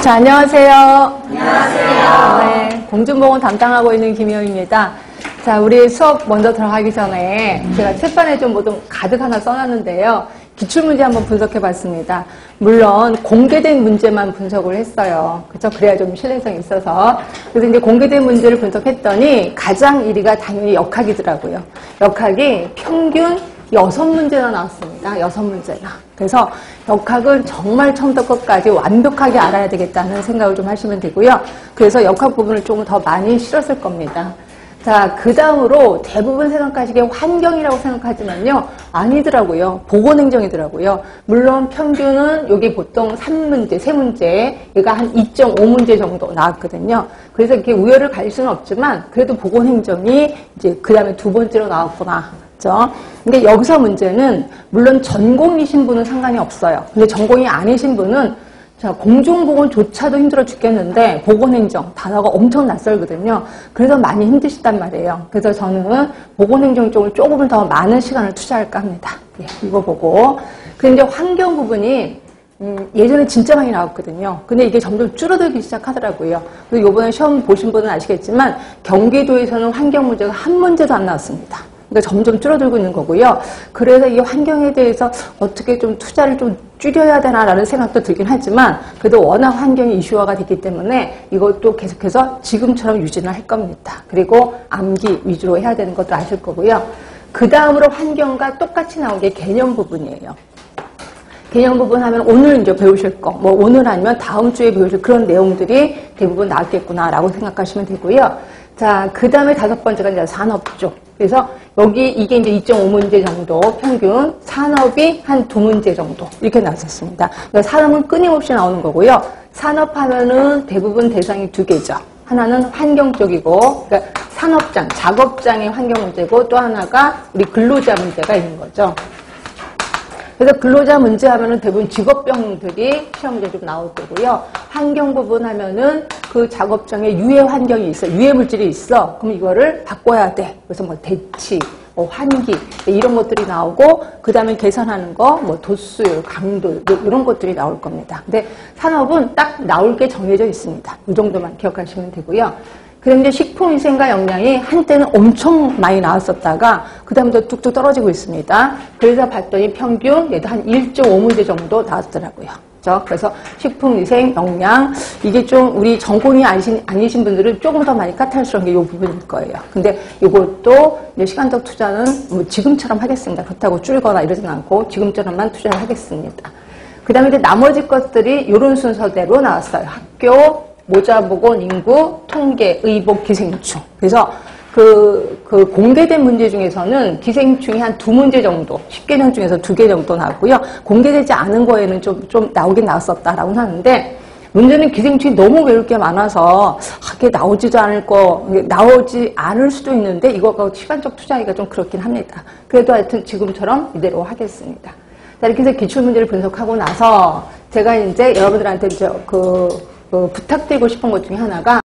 자, 안녕하세요. 안녕하세요. 네, 공중보건 담당하고 있는 김희영입니다. 자, 우리 수업 먼저 들어가기 전에 제가 책판에 좀 뭐 좀 가득 하나 써놨는데요. 기출문제 한번 분석해봤습니다. 물론 공개된 문제만 분석을 했어요. 그렇죠? 그래야 좀 신뢰성이 있어서. 그래서 이제 공개된 문제를 분석했더니 가장 1위가 당연히 역학이더라고요. 역학이 평균 6문제나 나왔습니다. 6문제나. 그래서 역학은 정말 처음부터 끝까지 완벽하게 알아야 되겠다는 생각을 좀 하시면 되고요. 그래서 역학 부분을 조금 더 많이 실었을 겁니다. 자, 그 다음으로 대부분 생각하시기에 환경이라고 생각하지만요. 아니더라고요. 보건행정이더라고요. 물론 평균은 여기 보통 3문제, 3문제, 얘가 한 2.5문제 정도 나왔거든요. 그래서 이렇게 우열을 가릴 수는 없지만 그래도 보건행정이 이제 그 다음에 두 번째로 나왔구나. 그렇죠? 근데 여기서 문제는 물론 전공이신 분은 상관이 없어요. 근데 전공이 아니신 분은 자, 공중보건조차도 힘들어 죽겠는데 보건행정 단어가 엄청 낯설거든요. 그래서 많이 힘드시단 말이에요. 그래서 저는 보건행정 쪽을 조금 더 많은 시간을 투자할까 합니다. 예, 이거 보고. 그런데 환경 부분이 예전에 진짜 많이 나왔거든요. 근데 이게 점점 줄어들기 시작하더라고요. 그리고 이번에 시험 보신 분은 아시겠지만 경기도에서는 환경 문제가 한 문제도 안 나왔습니다. 그러니까 점점 줄어들고 있는 거고요. 그래서 이 환경에 대해서 어떻게 좀 투자를 좀 줄여야 되나라는 생각도 들긴 하지만 그래도 워낙 환경이 이슈화가 됐기 때문에 이것도 계속해서 지금처럼 유지는 할 겁니다. 그리고 암기 위주로 해야 되는 것도 아실 거고요. 그 다음으로 환경과 똑같이 나온 게 개념 부분이에요. 개념 부분 하면 오늘 이제 배우실 거, 뭐 오늘 아니면 다음 주에 배우실 그런 내용들이 대부분 나왔겠구나라고 생각하시면 되고요. 자, 그 다음에 5번째가 이제 산업 쪽. 그래서 여기 이게 이제 2.5문제 정도 평균, 산업이 한 2문제 정도 이렇게 나왔었습니다. 그러니까 산업은 끊임없이 나오는 거고요. 산업하면은 대부분 대상이 2개죠. 하나는 환경 쪽이고, 그러니까 산업장, 작업장의 환경 문제고 또 하나가 우리 근로자 문제가 있는 거죠. 그래서 근로자 문제 하면은 대부분 직업병들이 시험 문제 좀 나올 거고요. 환경 부분 하면은 그 작업장에 유해 환경이 있어. 유해 물질이 있어. 그럼 이거를 바꿔야 돼. 그래서 뭐 대치, 뭐 환기, 이런 것들이 나오고, 그 다음에 계산하는 거, 뭐 도수율, 강도, 이런 것들이 나올 겁니다. 근데 산업은 딱 나올 게 정해져 있습니다. 이 정도만 기억하시면 되고요. 그런데 식품위생과 영양이 한때는 엄청 많이 나왔었다가 그 다음부터 뚝뚝 떨어지고 있습니다. 그래서 봤더니 평균 얘도 한 1.5문제 정도 나왔더라고요. 그래서 식품위생, 영양 이게 좀 우리 전공이 아니신 분들은 조금 더 많이 까탈스러운 게 이 부분일 거예요. 근데 이것도 시간적 투자는 뭐 지금처럼 하겠습니다. 그렇다고 줄거나 이러진 않고 지금처럼만 투자를 하겠습니다. 그 다음에 이제 나머지 것들이 이런 순서대로 나왔어요. 학교, 모자보건, 인구, 통계, 의복, 기생충. 그래서 그 공개된 문제 중에서는 기생충이 한 2문제 정도, 10개년 중에서 2개 정도 나왔고요. 공개되지 않은 거에는 좀 나오긴 나왔었다라고 하는데, 문제는 기생충이 너무 외울 게 많아서, 그게 나오지도 나오지 않을 수도 있는데, 이거가 시간적 투자하기가 좀 그렇긴 합니다. 그래도 하여튼 지금처럼 이대로 하겠습니다. 자, 이렇게 해서 기출문제를 분석하고 나서, 제가 이제 여러분들한테 부탁드리고 싶은 것 중에 하나가